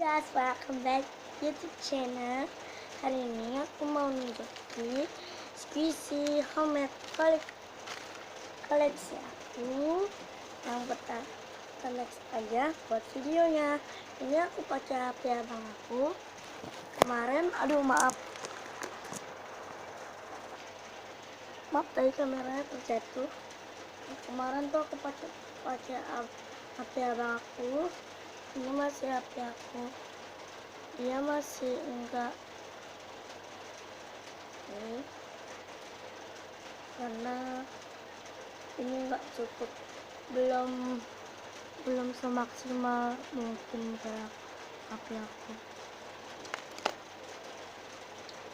guys, welcome back YouTube channel. Hari ini aku mau nunjukin squishy homemade koleksi aku. Yang pertama, kita next aja buat videonya. Ini aku pakai HP abang aku. Kemarin, maaf tadi kameranya terjatuh. Kemarin tuh aku pakai HP abang aku. Ini masih HP aku, dia masih enggak ini karena ini enggak cukup, belum semaksimal mungkin kayak HP aku.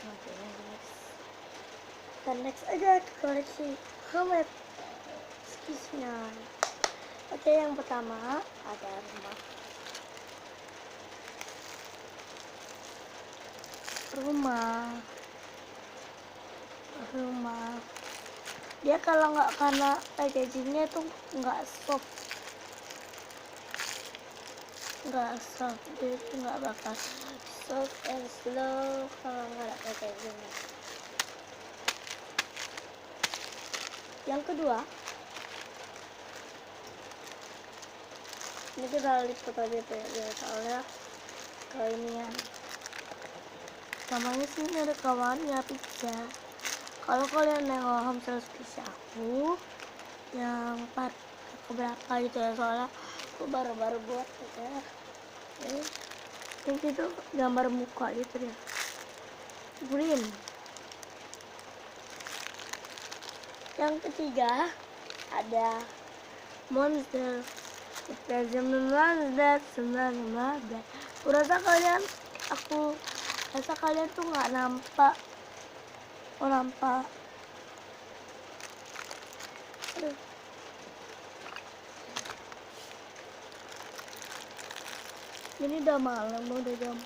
Oke, kita next aja ke koleksi homemade skisnya. Oke, yang pertama ada rumah. Dia kalau nggak karena packagingnya tuh nggak soft, dia tuh nggak bakal soft and slow kalau nggak ada packagingnya. Yang kedua, ini kita lipat aja ya, soalnya keinian. Namanya sih ini ada kawannya pizza. Kalau kalian nengok homestyle squishy aku yang part keberapa gitu ya, soalnya aku baru-baru buat gitu ya. Ini itu gambar muka gitu ya, green. Yang ketiga ada monster. Kita jam 19 Aku rasa kalian tuh nggak nampak. Nampak. Ini udah malam, udah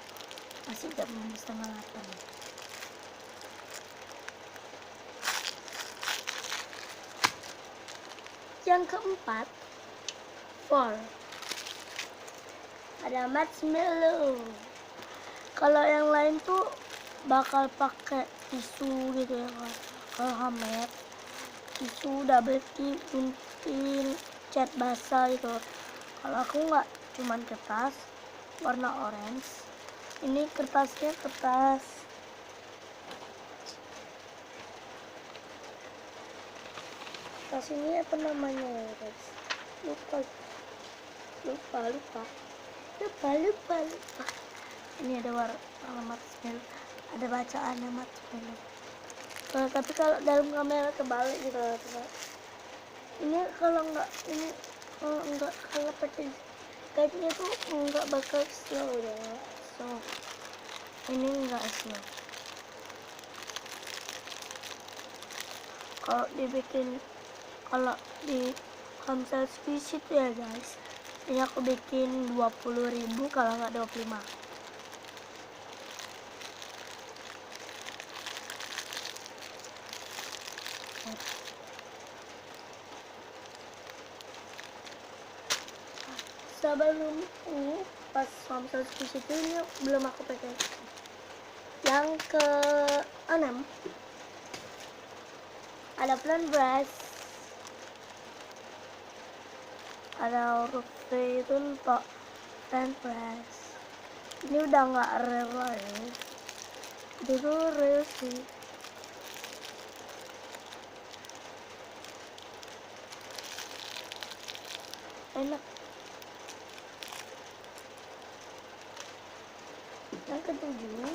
masih jam 7:30. Yang keempat, ada marshmallow. Kalau yang lain tuh bakal pakai tisu gitu ya. Kalau homemade tisu double gunting cat basah gitu. Kalau aku nggak, cuman kertas warna orange. Ini kertasnya kertas ini apa namanya ya guys, lupa. Ini ada warna marshmallow, ada bacaannya marshmallow. Tapi kalau dalam kamera kebalik gitu loh. Ini kalau pakai kayaknya tuh nggak bakal slow ya. So ini nggak slow. Kalau di homestyle squishy itu ya guys, ini aku bikin 20.000 kalau nggak 25. Sebelumku pas homestyle squishy itu ini belum aku pakai. Yang ke-6 ada plan brush, ada huruf V itu untuk plan brush. Ini udah nggak rare lagi, dulu rare sih. Enak. Yang ke-7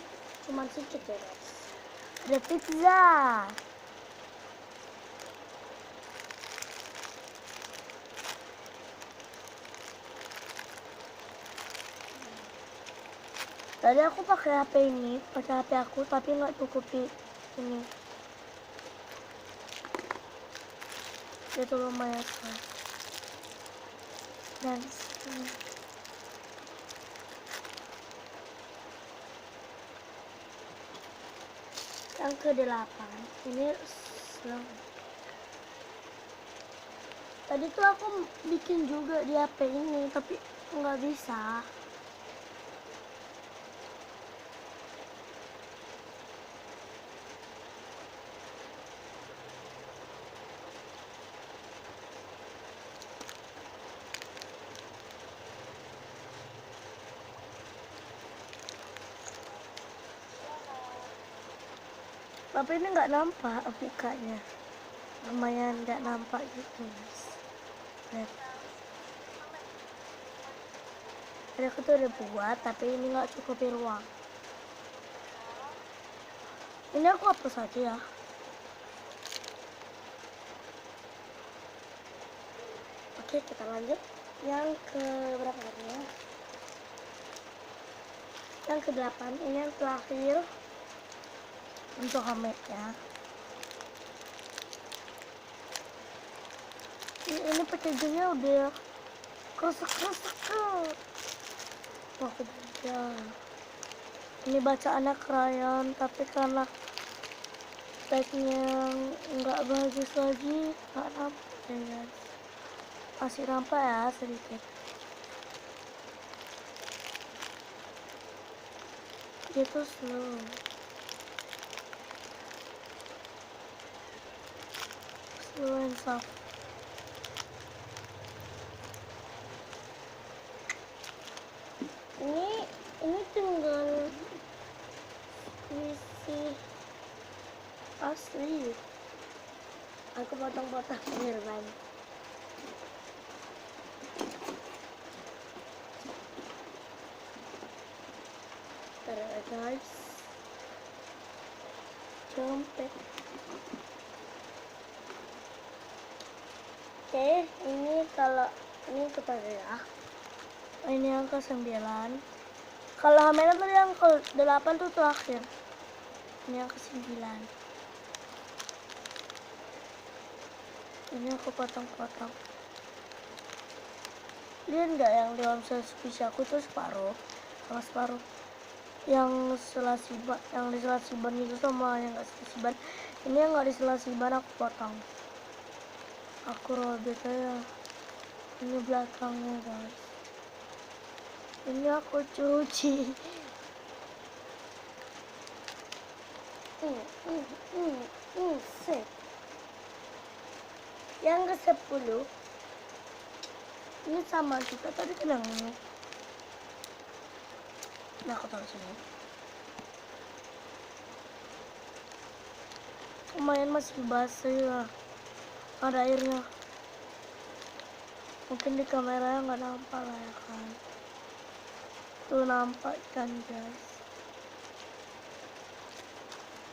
cuma sedikit ya guys, ada pizza. Tadi aku pakai HP aku, tapi nggak cukupi ini. Itu lumayan kan. Dan yang ke-8 ini slow. Tadi tuh aku bikin juga di HP ini, tapi nggak bisa. Tapi ini nggak nampak mukanya, lumayan nggak nampak gitu guys. Lihat, tadi aku tuh udah buat tapi ini nggak cukup ruang. Ini aku hapus aja ya. Oke, kita lanjut yang ke berapa ya? Yang ke-8, ini yang terakhir untuk Hamed ya. Ini packagingnya udah kresek-kresek. Wah, udah. Ini bacaannya krayon, tapi karena tagnya nggak bagus lagi, nggak nampak ya guys. Masih nampak ya sedikit. Itu slow. Slow and soft. Ini tinggal isi asli. Aku potong-potong Mirban. Terus guys, compet. Oke, ini kalau ini kepada ya. Ini yang ke-9. Kalau Hamena tadi yang ke-8 tuh terakhir. Ini yang ke-9. Ini aku potong-potong. Lihat nggak yang di omset aku tuh separuh sama separuh. Yang selasiban, yang di selasiban itu sama yang nggak selasiban. Ini yang nggak di selasiban aku potong. Aku robek aja. Ini belakangnya guys. Ini aku cuci. Sip. Yang ke-10 ini sama juga tadi kan yang ini. Nah, aku taruh sini. Lumayan masih basah ya. Ada airnya. Mungkin di kameranya nggak nampak lah ya kan. Tuh nampak kan guys.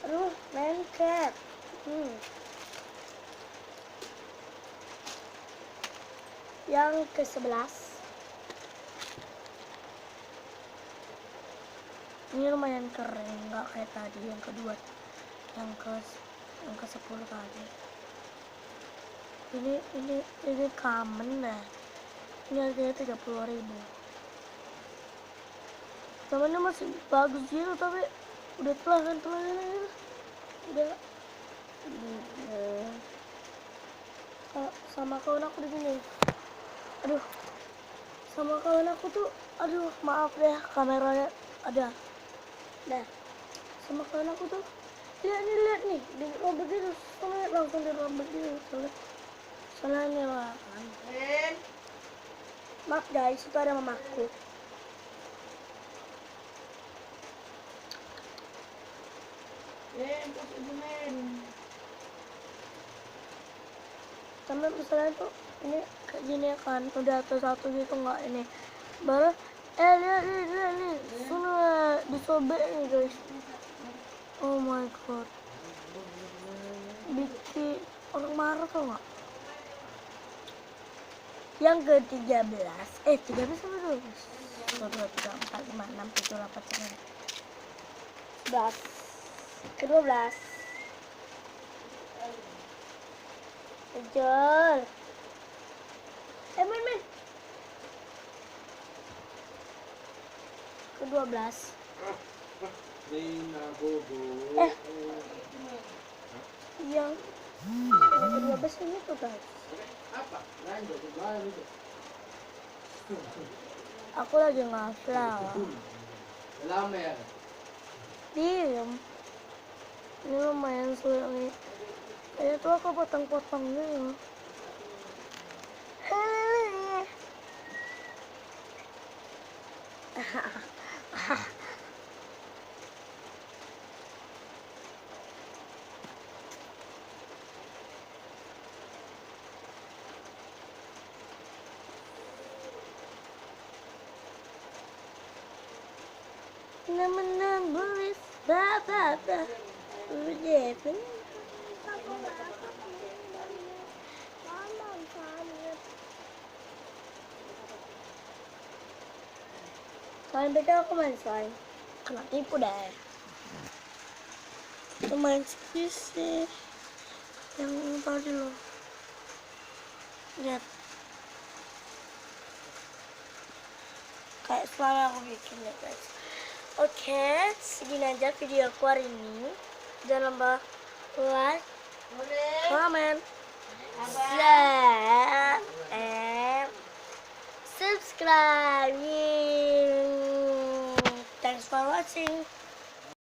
Aduh, lengket. Yang ke-11 ini lumayan kering, nggak kayak tadi yang kedua, yang ke-10 tadi. Ini common deh. Ini harganya 30.000. Namanya masih bagus gitu tapi udah telah kan udah sama kawan aku di sini. Aduh, sama kawan aku tuh, aduh maaf deh kameranya ada. Nah, sama kawan aku tuh lihat nih dirobek gitu, langsung dirobek gitu soalnya ini lah kan. Maaf guys, itu ada mamaku. Sampai misalnya tuh ini kayak gini ya kan, udah satu gitu nggak ini baru lihat nih semua disobek nih guys. Oh my god, bikin orang marah tau nggak. Yang ke-13 13 apa dulu? 1, 2, 3, 4, 5, 6, 7, 8, 9, 11. Ke-12 kejar men ke-12 yang ke-12 ini tuh guys. Aku lagi ngaflau. Lama ya? Diem. Ini lumayan sulit nih. Kayaknya tuh aku potong-potong gitu. Teman-teman boys, bapak, udah Soalnya beda aku main slime. Kena tipu deh. Aku main sih yang tadi loh. Lihat. Kayak slime aku bikin ya guys. Oke, segini aja video aku hari ini. Jangan lupa like, comment, share, and subscribe. Thanks for watching.